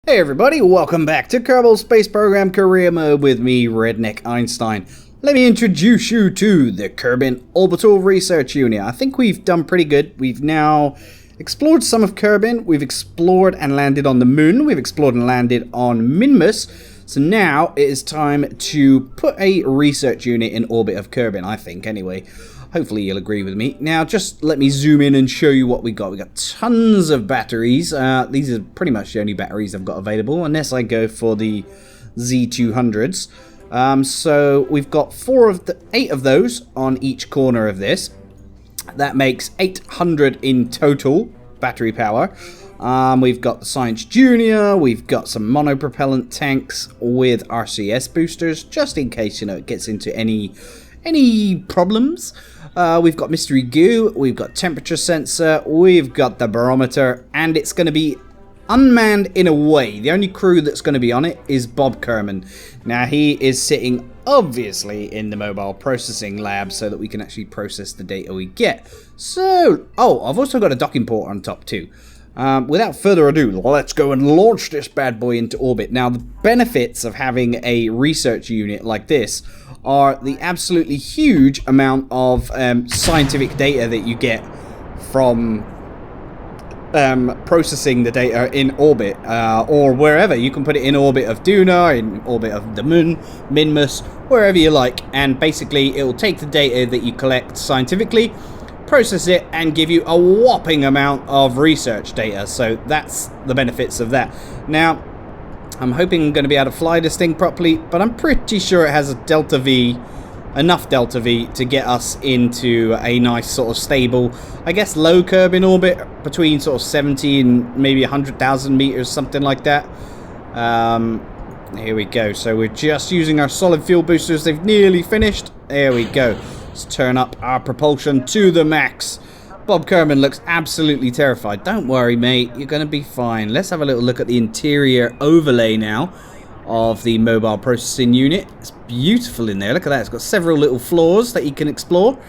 Hey everybody, welcome back to Kerbal Space Program Career Mode with me, REinstein. Let me introduce you to the Kerbin Orbital Research Unit. I think we've done pretty good. We've now explored some of Kerbin, we've explored and landed on the moon, we've explored and landed on Minmus. So now it is time to put a research unit in orbit of Kerbin, I think, anyway. Hopefully you'll agree with me. Now, just let me zoom in and show you what we got. We got tons of batteries. These are pretty much the only batteries I've got available, unless I go for the Z200s. So we've got 8 of those on each corner of this. That makes 800 in total battery power. We've got the Science Junior. We've got some monopropellant tanks with RCS boosters, just in case, you know, it gets into any problems. We've got mystery goo, we've got temperature sensor, we've got the barometer, and it's going to be unmanned in a way. The only crew that's going to be on it is Bob Kerman. Now, he is sitting obviously in the mobile processing lab so that we can actually process the data we get. So, I've also got a docking port on top too. Without further ado, let's go and launch this bad boy into orbit. Now, the benefits of having a research unit like this are the absolutely huge amount of scientific data that you get from processing the data in orbit, or wherever. You can put it in orbit of Duna, in orbit of the moon, Minmus, wherever you like, and basically it will take the data that you collect scientifically, process it, and give you a whopping amount of research data. So that's the benefits of that. Now, I'm hoping I'm going to be able to fly this thing properly, but I'm pretty sure it has a delta V, enough delta V to get us into a nice sort of stable, I guess, low Kerbin orbit between sort of 70 and maybe 100,000 meters, something like that. Here we go. So we're just using our solid fuel boosters. They've nearly finished. There we go. Let's turn up our propulsion to the max. Bob Kerman looks absolutely terrified. Don't worry, mate. You're going to be fine. Let's have a little look at the interior overlay now of the mobile processing unit. It's beautiful in there. Look at that. It's got several little floors that he can explore.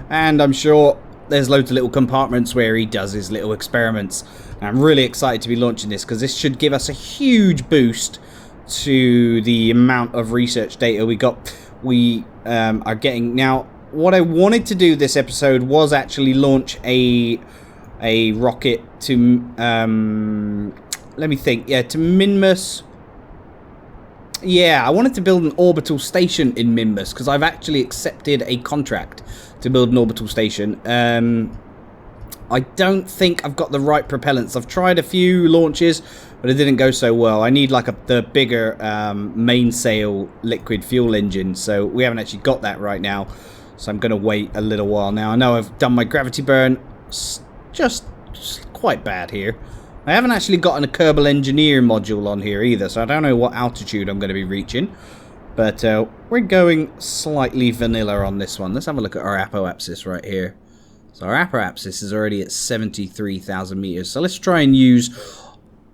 And I'm sure there's loads of little compartments where he does his little experiments. And I'm really excited to be launching this because this should give us a huge boost to the amount of research data we are getting. Now, what I wanted to do this episode was actually launch a rocket to let me think. Yeah, to Minmus. Yeah, I wanted to build an orbital station in Minmus because I've actually accepted a contract to build an orbital station. I don't think I've got the right propellants. I've tried a few launches, but it didn't go so well. I need like the bigger mainsail liquid fuel engine, so we haven't actually got that right now. So I'm going to wait a little while now. I know I've done my gravity burn just quite bad here. I haven't actually gotten a Kerbal engineer module on here either, so I don't know what altitude I'm going to be reaching. But we're going slightly vanilla on this one. Let's have a look at our apoapsis right here. So our apoapsis is already at 73,000 meters. So let's try and use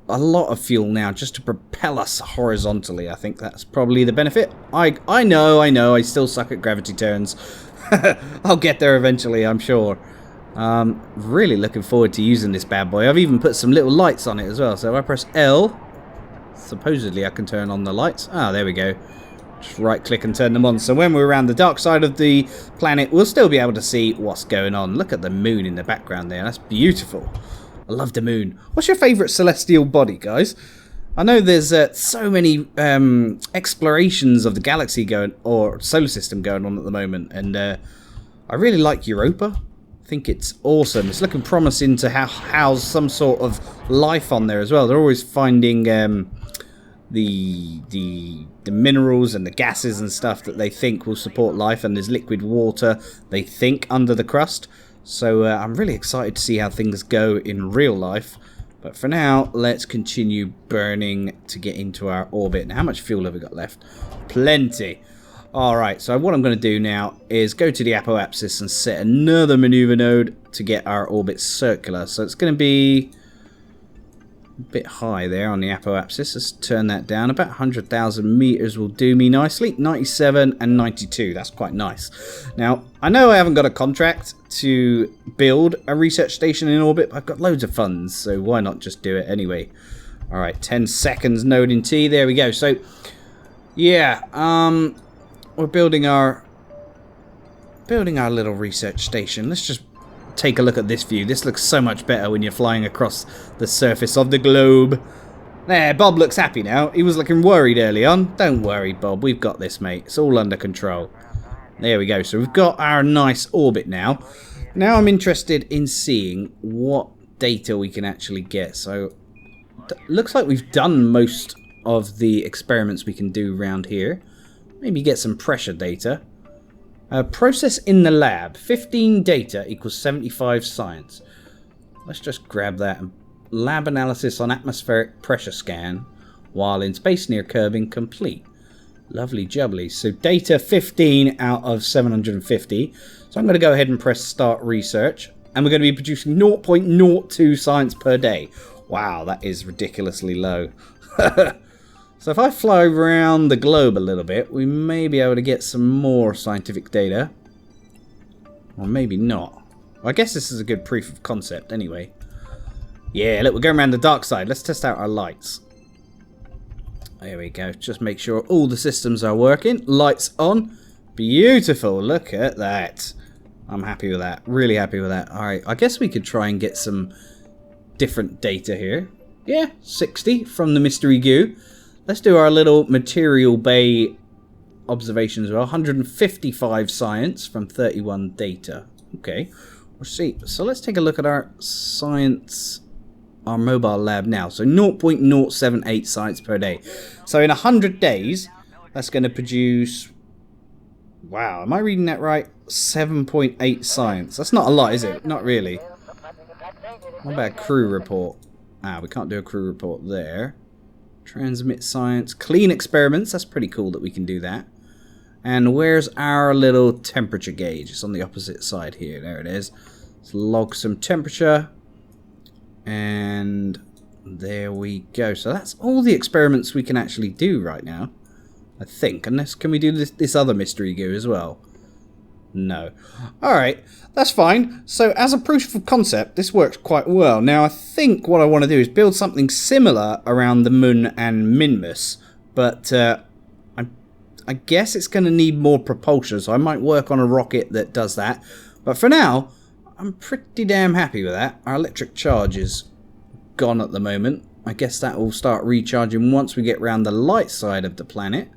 a lot of fuel now just to propel us horizontally. I think that's probably the benefit. I know, I still suck at gravity turns. I'll get there eventually, I'm sure. Really looking forward to using this bad boy. I've even put some little lights on it as well. So if I press L, supposedly I can turn on the lights. Ah, there we go. Just right click and turn them on. So when we're around the dark side of the planet, we'll still be able to see what's going on. Look at the moon in the background there. That's beautiful. I love the moon. What's your favourite celestial body, guys? I know there's so many explorations of the galaxy or solar system going on at the moment, and I really like Europa. I think it's awesome. It's looking promising to house some sort of life on there as well. They're always finding the minerals and the gases and stuff that they think will support life, and there's liquid water, they think, under the crust. So I'm really excited to see how things go in real life. But for now, let's continue burning to get into our orbit. Now, how much fuel have we got left? Plenty. Alright, so what I'm going to do now is go to the apoapsis and set another maneuver node to get our orbit circular. So it's going to be a bit high there on the apoapsis. Let's turn that down. About 100,000 meters will do me nicely. 97 and 92. That's quite nice. Now, I know I haven't got a contract to build a research station in orbit, but I've got loads of funds, so why not just do it anyway? Alright, 10 seconds node in T. There we go. So, yeah, we're building our little research station. Let's just take a look at this view. This looks so much better when you're flying across the surface of the globe. There, Bob looks happy now. He was looking worried early on. Don't worry, Bob. We've got this, mate. It's all under control. There we go. So we've got our nice orbit now. Now I'm interested in seeing what data we can actually get. So, looks like we've done most of the experiments we can do around here. Maybe get some pressure data. Process in the lab. 15 data equals 75 science. Let's just grab that. Lab analysis on atmospheric pressure scan while in space near Kerbin complete. Lovely jubbly. So data 15 out of 750. So I'm going to go ahead and press start research. And we're going to be producing 0.02 science per day. Wow, that is ridiculously low. So if I fly around the globe a little bit, we may be able to get some more scientific data. Or maybe not. Well, I guess this is a good proof of concept anyway. Yeah, look, we're going around the dark side. Let's test out our lights. There we go. Just make sure all the systems are working. Lights on. Beautiful. Look at that. I'm happy with that. Really happy with that. Alright, I guess we could try and get some different data here. Yeah, 60 from the mystery goo. Let's do our little material bay observation as well. 155 science from 31 data. Okay, we'll see. So let's take a look at our science, our mobile lab now. So 0.078 science per day. So in 100 days, that's going to produce... Wow, am I reading that right? 7.8 science. That's not a lot, is it? Not really. What about a crew report? Ah, we can't do a crew report there. Transmit science. Clean experiments. That's pretty cool that we can do that. And where's our little temperature gauge? It's on the opposite side here. There it is. Let's log some temperature. And there we go. So that's all the experiments we can actually do right now. I think. Unless, can we do this other mystery goo as well? No. Alright, that's fine. So as a proof of concept, this works quite well. Now I think what I want to do is build something similar around the moon and Minmus. But I guess it's going to need more propulsion, so I might work on a rocket that does that. But for now, I'm pretty damn happy with that. Our electric charge is gone at the moment. I guess that will start recharging once we get around the light side of the planet.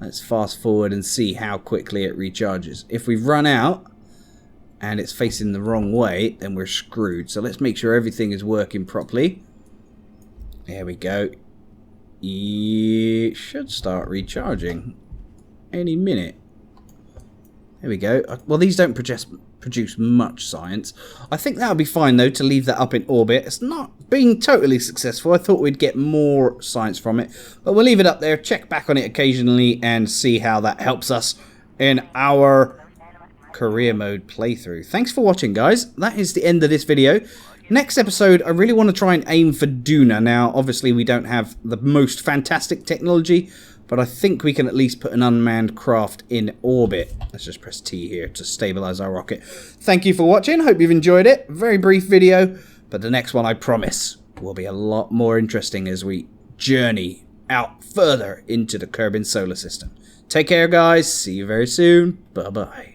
Let's fast forward and see how quickly it recharges. If we've run out and it's facing the wrong way, then we're screwed. So let's make sure everything is working properly. There we go. It should start recharging any minute. There we go. Well, these don't produce much science. I think that'll be fine, though, to leave that up in orbit. It's not being totally successful. I thought we'd get more science from it. But we'll leave it up there, check back on it occasionally, and see how that helps us in our career mode playthrough. Thanks for watching, guys. That is the end of this video. Next episode, I really want to try and aim for Duna. Now, obviously, we don't have the most fantastic technology, but I think we can at least put an unmanned craft in orbit. Let's just press T here to stabilize our rocket. Thank you for watching. Hope you've enjoyed it. Very brief video, but the next one, I promise, will be a lot more interesting as we journey out further into the Kerbin solar system. Take care, guys. See you very soon. Bye-bye.